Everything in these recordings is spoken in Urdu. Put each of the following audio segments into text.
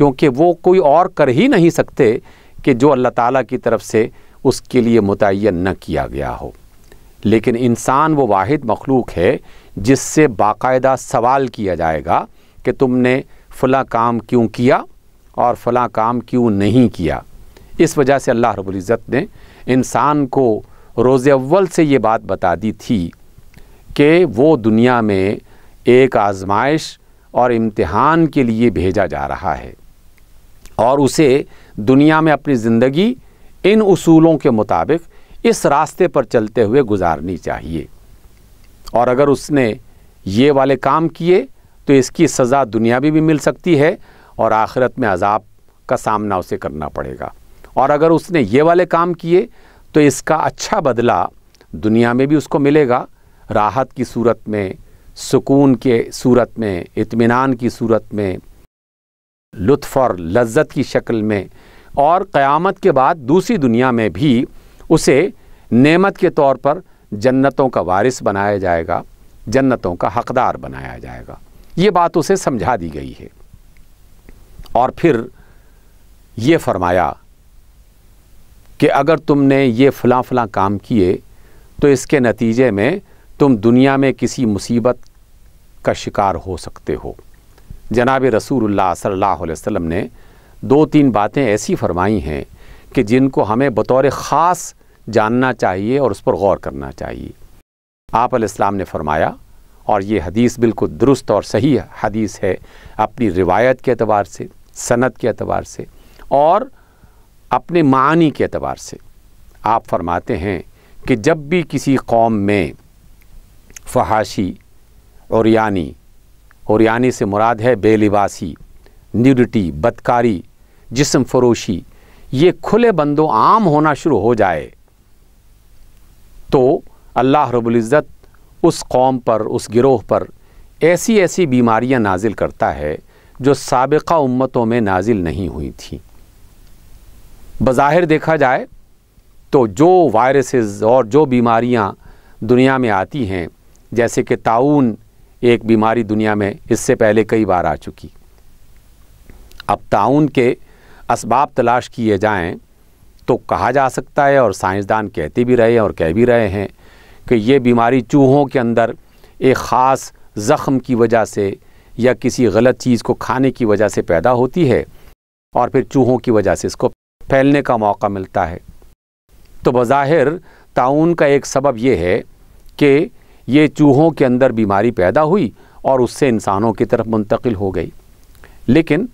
کیونکہ وہ کوئی اور کر ہی نہیں سکتے کہ جو اللہ تعالیٰ کی طرف سے اس کے لیے متعین نہ کیا گیا ہو۔ لیکن انسان وہ واحد مخلوق ہے جس سے باقاعدہ سوال کیا جائے گا کہ تم نے فلاں کام کیوں کیا اور فلاں کام کیوں نہیں کیا۔ اس وجہ سے اللہ رب العزت نے انسان کو روز اول سے یہ بات بتا دی تھی کہ وہ دنیا میں ایک آزمائش اور امتحان کے لیے بھیجا جا رہا ہے، اور اسے دنیا میں اپنی زندگی ان اصولوں کے مطابق اس راستے پر چلتے ہوئے گزارنی چاہیے، اور اگر اس نے یہ والے کام کیے تو اس کی سزا دنیا میں بھی مل سکتی ہے اور آخرت میں عذاب کا سامنا اسے کرنا پڑے گا، اور اگر اس نے یہ والے کام کیے تو اس کا اچھا بدلہ دنیا میں بھی اس کو ملے گا، راحت کی صورت میں، سکون کے صورت میں، اطمینان کی صورت میں، لطف اور لذت کی شکل میں، اور قیامت کے بعد دوسری دنیا میں بھی اسے نعمت کے طور پر جنتوں کا وارث بنایا جائے گا، جنتوں کا حقدار بنایا جائے گا۔ یہ بات اسے سمجھا دی گئی ہے، اور پھر یہ فرمایا کہ اگر تم نے یہ فلاں فلاں کام کیے تو اس کے نتیجے میں تم دنیا میں کسی مصیبت کا شکار ہو سکتے ہو۔ جناب رسول اللہ صلی اللہ علیہ وسلم نے 2-3 باتیں ایسی فرمائی ہیں کہ جن کو ہمیں بطور خاص جاننا چاہیے اور اس پر غور کرنا چاہیے۔ آپ علیہ السلام نے فرمایا، اور یہ حدیث بالکل درست اور صحیح حدیث ہے اپنی روایت کے اعتبار سے، سند کے اعتبار سے، اور اپنے معنی کے اعتبار سے۔ آپ فرماتے ہیں کہ جب بھی کسی قوم میں فحاشی، عریانی سے مراد ہے بے لباسی، نیوڈٹی، بدکاری، جسم فروشی، یہ کھلے بندوں عام ہونا شروع ہو جائے تو اللہ رب العزت اس قوم پر، اس گروہ پر ایسی بیماریاں نازل کرتا ہے جو سابقہ امتوں میں نازل نہیں ہوئی تھیں۔ بظاہر دیکھا جائے تو جو وائرسز اور جو بیماریاں دنیا میں آتی ہیں، جیسے کہ طاعون ایک بیماری دنیا میں اس سے پہلے کئی بار آ چکی، اب طاعون کے اسباب تلاش کیے جائیں تو کہا جا سکتا ہے، اور سائنسدان کہتے بھی رہے اور کہہ بھی رہے ہیں کہ یہ بیماری چوہوں کے اندر ایک خاص زخم کی وجہ سے یا کسی غلط چیز کو کھانے کی وجہ سے پیدا ہوتی ہے، اور پھر چوہوں کی وجہ سے اس کو پھیلنے کا موقع ملتا ہے۔ تو بظاہر طاعون کا ایک سبب یہ ہے کہ یہ چوہوں کے اندر بیماری پیدا ہوئی اور اس سے انسانوں کی طرف منتقل ہو گئی، لیکن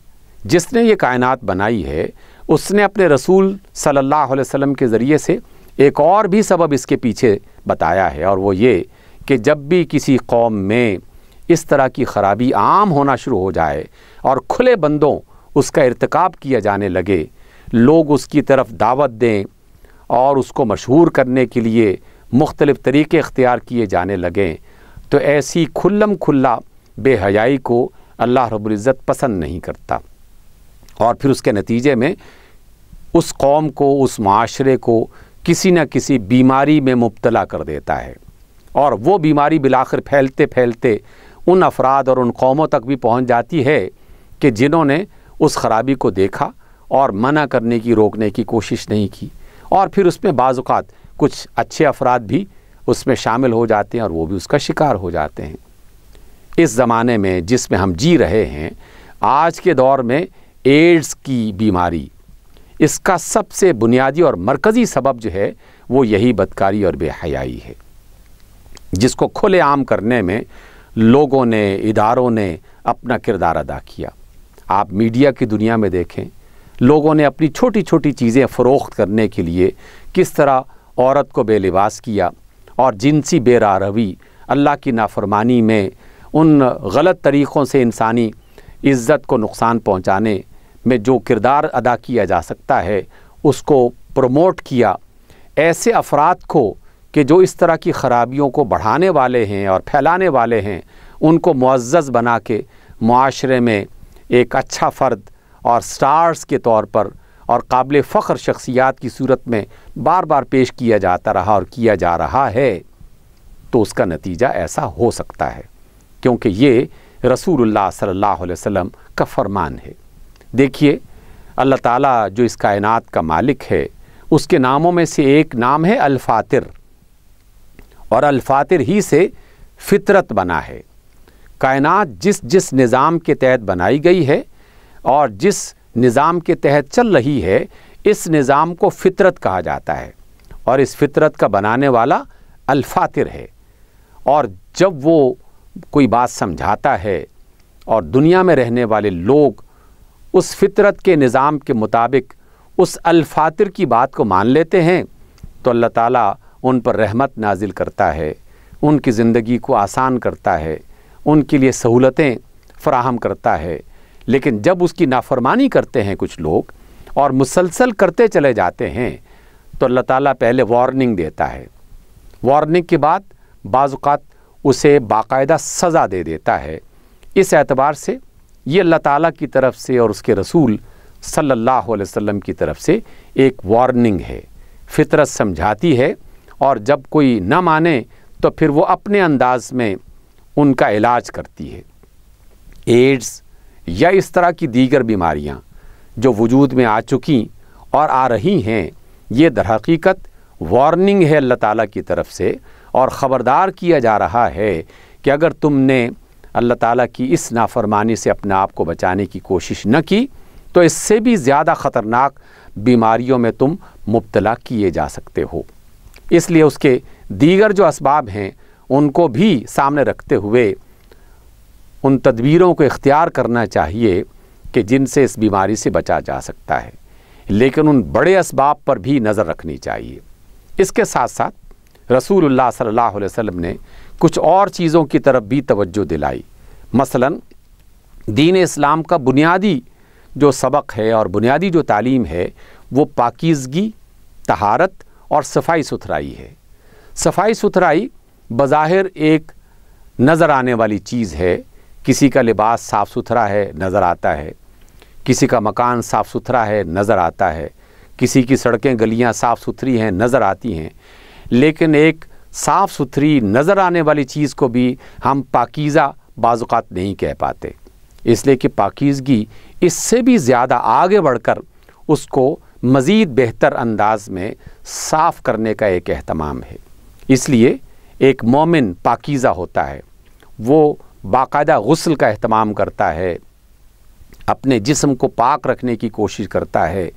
جس نے یہ کائنات بنائی ہے اس نے اپنے رسول صلی اللہ علیہ وسلم کے ذریعے سے ایک اور بھی سبب اس کے پیچھے بتایا ہے، اور وہ یہ کہ جب بھی کسی قوم میں اس طرح کی خرابی عام ہونا شروع ہو جائے اور کھلے بندوں اس کا ارتکاب کیا جانے لگے، لوگ اس کی طرف دعوت دیں اور اس کو مشہور کرنے کے لیے مختلف طریقے اختیار کیے جانے لگیں، تو ایسی کھلم کھلا بے حیائی کو اللہ رب العزت پسند نہیں کرتا، اور پھر اس کے نتیجے میں اس قوم کو، اس معاشرے کو کسی نہ کسی بیماری میں مبتلا کر دیتا ہے، اور وہ بیماری بالآخر پھیلتے پھیلتے ان افراد اور ان قوموں تک بھی پہنچ جاتی ہے کہ جنہوں نے اس خرابی کو دیکھا اور منع کرنے کی، روکنے کی کوشش نہیں کی، اور پھر اس میں بعض اوقات کچھ اچھے افراد بھی اس میں شامل ہو جاتے ہیں اور وہ بھی اس کا شکار ہو جاتے ہیں۔ اس زمانے میں جس میں ہم جی رہے ہیں، آج کے دور میں ایڈز کی بیماری، اس کا سب سے بنیادی اور مرکزی سبب جو ہے وہ یہی بدکاری اور بے حیائی ہے، جس کو کھلے عام کرنے میں لوگوں نے، اداروں نے اپنا کردار ادا کیا۔ آپ میڈیا کی دنیا میں دیکھیں، لوگوں نے اپنی چھوٹی چھوٹی چیزیں فروخت کرنے کے لیے کس طرح عورت کو بے لباس کیا، اور جنسی بے راہ روی، اللہ کی نافرمانی میں ان غلط طریقوں سے انسانی عزت کو نقصان پہنچانے میں جو کردار ادا کیا جا سکتا ہے اس کو پروموٹ کیا۔ ایسے افراد کو کہ جو اس طرح کی خرابیوں کو بڑھانے والے ہیں اور پھیلانے والے ہیں، ان کو معزز بنا کے معاشرے میں ایک اچھا فرد اور سٹارز کے طور پر اور قابل فخر شخصیات کی صورت میں بار بار پیش کیا جاتا رہا اور کیا جا رہا ہے، تو اس کا نتیجہ ایسا ہو سکتا ہے، کیونکہ یہ رسول اللہ صلی اللہ علیہ وسلم کا فرمان ہے۔ دیکھیے اللہ تعالیٰ جو اس کائنات کا مالک ہے اس کے ناموں میں سے ایک نام ہے الفاطر، اور الفاطر ہی سے فطرت بنا ہے۔ کائنات جس نظام کے تحت بنائی گئی ہے اور جس نظام کے تحت چل رہی ہے، اس نظام کو فطرت کہا جاتا ہے، اور اس فطرت کا بنانے والا الفاطر ہے۔ اور جب وہ کوئی بات سمجھاتا ہے اور دنیا میں رہنے والے لوگ اس فطرت کے نظام کے مطابق اس الفاطر کی بات کو مان لیتے ہیں تو اللہ تعالیٰ ان پر رحمت نازل کرتا ہے، ان کی زندگی کو آسان کرتا ہے، ان کے لیے سہولتیں فراہم کرتا ہے۔ لیکن جب اس کی نافرمانی کرتے ہیں کچھ لوگ اور مسلسل کرتے چلے جاتے ہیں تو اللہ تعالیٰ پہلے وارننگ دیتا ہے، وارننگ کے بعد بعض اوقات اسے باقاعدہ سزا دے دیتا ہے۔ اس اعتبار سے یہ اللہ تعالیٰ کی طرف سے اور اس کے رسول صلی اللہ علیہ وسلم کی طرف سے ایک وارننگ ہے۔ فطرت سمجھاتی ہے، اور جب کوئی نہ مانے تو پھر وہ اپنے انداز میں ان کا علاج کرتی ہے۔ ایڈز یا اس طرح کی دیگر بیماریاں جو وجود میں آ چکی اور آ رہی ہیں، یہ در حقیقت وارننگ ہے اللہ تعالیٰ کی طرف سے، اور خبردار کیا جا رہا ہے کہ اگر تم نے اللہ تعالیٰ کی اس نافرمانی سے اپنے آپ کو بچانے کی کوشش نہ کی تو اس سے بھی زیادہ خطرناک بیماریوں میں تم مبتلا کیے جا سکتے ہو۔ اس لیے اس کے دیگر جو اسباب ہیں ان کو بھی سامنے رکھتے ہوئے ان تدبیروں کو اختیار کرنا چاہیے کہ جن سے اس بیماری سے بچا جا سکتا ہے، لیکن ان بڑے اسباب پر بھی نظر رکھنی چاہیے۔ اس کے ساتھ ساتھ رسول اللہ صلی اللہ علیہ وسلم نے کچھ اور چیزوں کی طرف بھی توجہ دلائی۔ مثلا دین اسلام کا بنیادی جو سبق ہے اور بنیادی جو تعلیم ہے وہ پاکیزگی، طہارت اور صفائی ستھرائی ہے۔ صفائی ستھرائی بظاہر ایک نظر آنے والی چیز ہے، کسی کا لباس صاف ستھرا ہے نظر آتا ہے، کسی کا مکان صاف ستھرا ہے نظر آتا ہے، کسی کی سڑکیں گلیاں صاف ستھری ہیں نظر آتی ہیں، لیکن ایک صاف ستھری نظر آنے والی چیز کو بھی ہم پاکیزہ بعض اوقات نہیں کہہ پاتے، اس لیے کہ پاکیزگی اس سے بھی زیادہ آگے بڑھ کر اس کو مزید بہتر انداز میں صاف کرنے کا ایک اہتمام ہے۔ اس لیے ایک مومن پاکیزہ ہوتا ہے، وہ باقاعدہ غسل کا اہتمام کرتا ہے، اپنے جسم کو پاک رکھنے کی کوشش کرتا ہے۔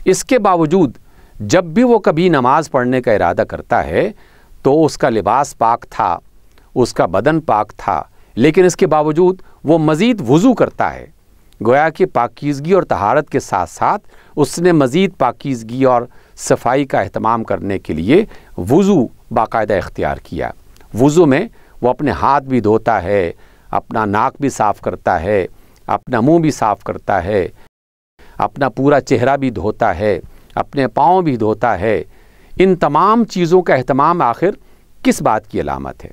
اس کے باوجود جب بھی وہ کبھی نماز پڑھنے کا ارادہ کرتا ہے تو اس کا لباس پاک تھا، اس کا بدن پاک تھا، لیکن اس کے باوجود وہ مزید وضو کرتا ہے۔ گویا کہ پاکیزگی اور طہارت کے ساتھ ساتھ اس نے مزید پاکیزگی اور صفائی کا اہتمام کرنے کے لیے وضو باقاعدہ اختیار کیا۔ وضو میں وہ اپنے ہاتھ بھی دھوتا ہے، اپنا ناک بھی صاف کرتا ہے، اپنا منہ بھی صاف کرتا ہے، اپنا پورا چہرہ بھی دھوتا ہے، اپنے پاؤں بھی دھوتا ہے۔ ان تمام چیزوں کا اہتمام آخر کس بات کی علامت ہے؟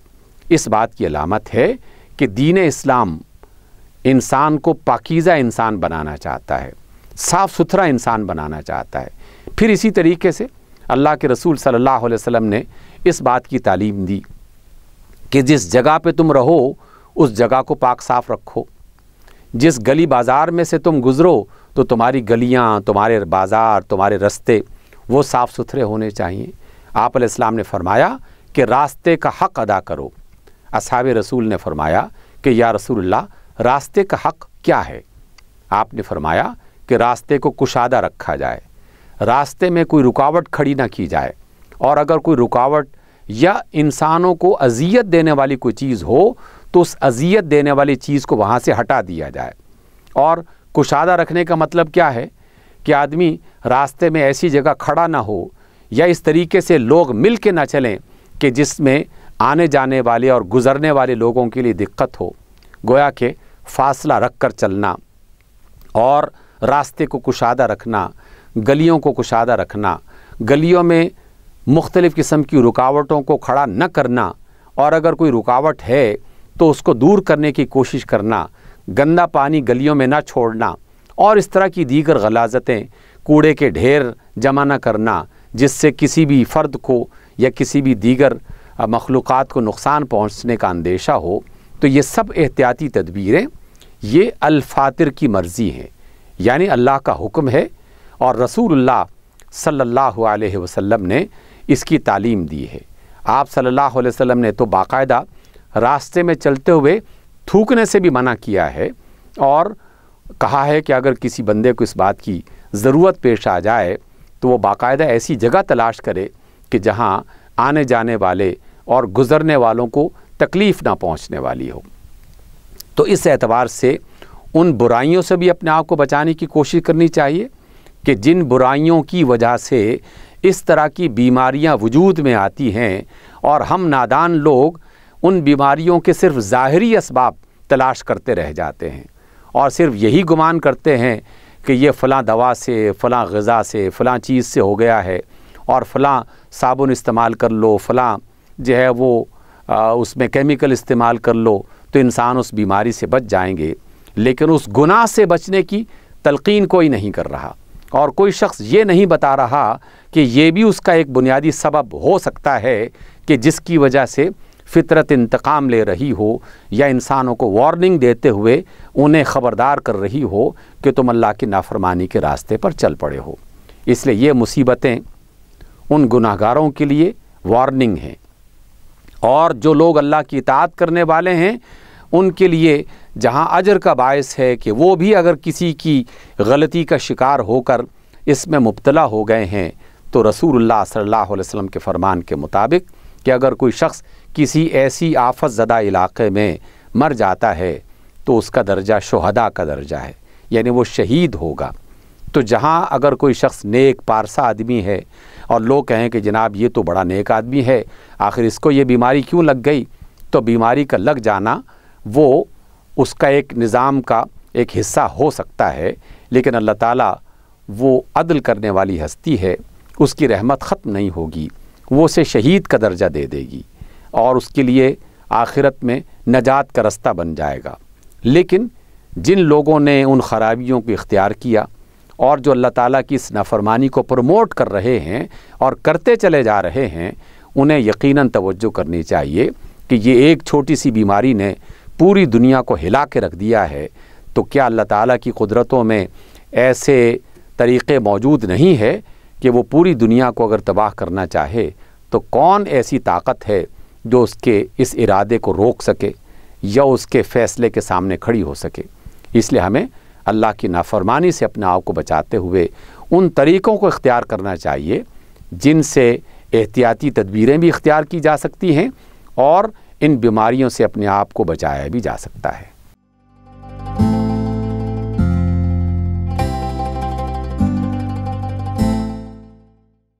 اس بات کی علامت ہے کہ دین اسلام انسان کو پاکیزہ انسان بنانا چاہتا ہے، صاف ستھرا انسان بنانا چاہتا ہے۔ پھر اسی طریقے سے اللہ کے رسول صلی اللہ علیہ وسلم نے اس بات کی تعلیم دی کہ جس جگہ پہ تم رہو اس جگہ کو پاک صاف رکھو، جس گلی بازار میں سے تم گزرو تو تمہاری گلیاں، تمہارے بازار، تمہارے رستے وہ صاف ستھرے ہونے چاہیے۔ آپ علیہ السلام نے فرمایا کہ راستے کا حق ادا کرو۔ اصحاب رسول نے فرمایا کہ یا رسول اللہ راستے کا حق کیا ہے؟ آپ نے فرمایا کہ راستے کو کشادہ رکھا جائے، راستے میں کوئی رکاوٹ کھڑی نہ کی جائے، اور اگر کوئی رکاوٹ یا انسانوں کو اذیت دینے والی کوئی چیز ہو تو اس اذیت دینے والی چیز کو وہاں سے ہٹا دیا جائے۔ اور کشادہ رکھنے کا مطلب کیا ہے کہ آدمی راستے میں ایسی جگہ کھڑا نہ ہو یا اس طریقے سے لوگ مل کے نہ چلیں کہ جس میں آنے جانے والے اور گزرنے والے لوگوں کے لیے دقت ہو۔ گویا کہ فاصلہ رکھ کر چلنا اور راستے کو کشادہ رکھنا، گلیوں کو کشادہ رکھنا، گلیوں میں مختلف قسم کی رکاوٹوں کو کھڑا نہ کرنا، اور اگر کوئی رکاوٹ ہے تو اس کو دور کرنے کی کوشش کرنا، گندا پانی گلیوں میں نہ چھوڑنا، اور اس طرح کی دیگر غلاظتیں، کوڑے کے ڈھیر جمع نہ کرنا جس سے کسی بھی فرد کو یا کسی بھی دیگر مخلوقات کو نقصان پہنچنے کا اندیشہ ہو، تو یہ سب احتیاطی تدبیریں یہ الفاطر کی مرضی ہیں، یعنی اللہ کا حکم ہے اور رسول اللہ صلی اللہ علیہ وسلم نے اس کی تعلیم دی ہے۔ آپ صلی اللہ علیہ وسلم نے تو باقاعدہ راستے میں چلتے ہوئے تھوکنے سے بھی منع کیا ہے اور کہا ہے کہ اگر کسی بندے کو اس بات کی ضرورت پیش آ جائے تو وہ باقاعدہ ایسی جگہ تلاش کرے کہ جہاں آنے جانے والے اور گزرنے والوں کو تکلیف نہ پہنچنے والی ہو۔ تو اس اعتبار سے ان برائیوں سے بھی اپنے آپ کو بچانے کی کوشش کرنی چاہیے کہ جن برائیوں کی وجہ سے اس طرح کی بیماریاں وجود میں آتی ہیں اور ہم نادان لوگ ان بیماریوں کے صرف ظاہری اسباب تلاش کرتے رہ جاتے ہیں اور صرف یہی گمان کرتے ہیں کہ یہ فلاں دوا سے، فلاں غذا سے، فلاں چیز سے ہو گیا ہے اور فلاں صابن استعمال کر لو، فلاں جو ہے وہ اس میں کیمیکل استعمال کر لو تو انسان اس بیماری سے بچ جائیں گے، لیکن اس گناہ سے بچنے کی تلقین کوئی نہیں کر رہا اور کوئی شخص یہ نہیں بتا رہا کہ یہ بھی اس کا ایک بنیادی سبب ہو سکتا ہے کہ جس کی وجہ سے فطرت انتقام لے رہی ہو یا انسانوں کو وارننگ دیتے ہوئے انہیں خبردار کر رہی ہو کہ تم اللہ کی نافرمانی کے راستے پر چل پڑے ہو۔ اس لیے یہ مصیبتیں ان گناہگاروں کے لیے وارننگ ہیں اور جو لوگ اللہ کی اطاعت کرنے والے ہیں ان کے لیے جہاں اجر کا باعث ہے کہ وہ بھی اگر کسی کی غلطی کا شکار ہو کر اس میں مبتلا ہو گئے ہیں تو رسول اللہ صلی اللہ علیہ وسلم کے فرمان کے مطابق کہ اگر کوئی شخص کسی ایسی آفت زدہ علاقے میں مر جاتا ہے تو اس کا درجہ شہداء کا درجہ ہے، یعنی وہ شہید ہوگا۔ تو جہاں اگر کوئی شخص نیک پارسا آدمی ہے اور لوگ کہیں کہ جناب یہ تو بڑا نیک آدمی ہے، آخر اس کو یہ بیماری کیوں لگ گئی، تو بیماری کا لگ جانا وہ اس کا ایک نظام کا ایک حصہ ہو سکتا ہے، لیکن اللہ تعالیٰ وہ عدل کرنے والی ہستی ہے، اس کی رحمت ختم نہیں ہوگی، وہ اسے شہید کا درجہ دے دے گی اور اس کے لیے آخرت میں نجات کا رستہ بن جائے گا۔ لیکن جن لوگوں نے ان خرابیوں کو اختیار کیا اور جو اللہ تعالیٰ کی اس نافرمانی کو پروموٹ کر رہے ہیں اور کرتے چلے جا رہے ہیں، انہیں یقیناً توجہ کرنی چاہیے کہ یہ ایک چھوٹی سی بیماری نے پوری دنیا کو ہلا کے رکھ دیا ہے، تو کیا اللہ تعالیٰ کی قدرتوں میں ایسے طریقے موجود نہیں ہے کہ وہ پوری دنیا کو اگر تباہ کرنا چاہے تو کون ایسی طاقت ہے جو اس کے اس ارادے کو روک سکے یا اس کے فیصلے کے سامنے کھڑی ہو سکے؟ اس لیے ہمیں اللہ کی نافرمانی سے اپنے آپ کو بچاتے ہوئے ان طریقوں کو اختیار کرنا چاہیے جن سے احتیاطی تدبیریں بھی اختیار کی جا سکتی ہیں اور ان بیماریوں سے اپنے آپ کو بچایا بھی جا سکتا ہے۔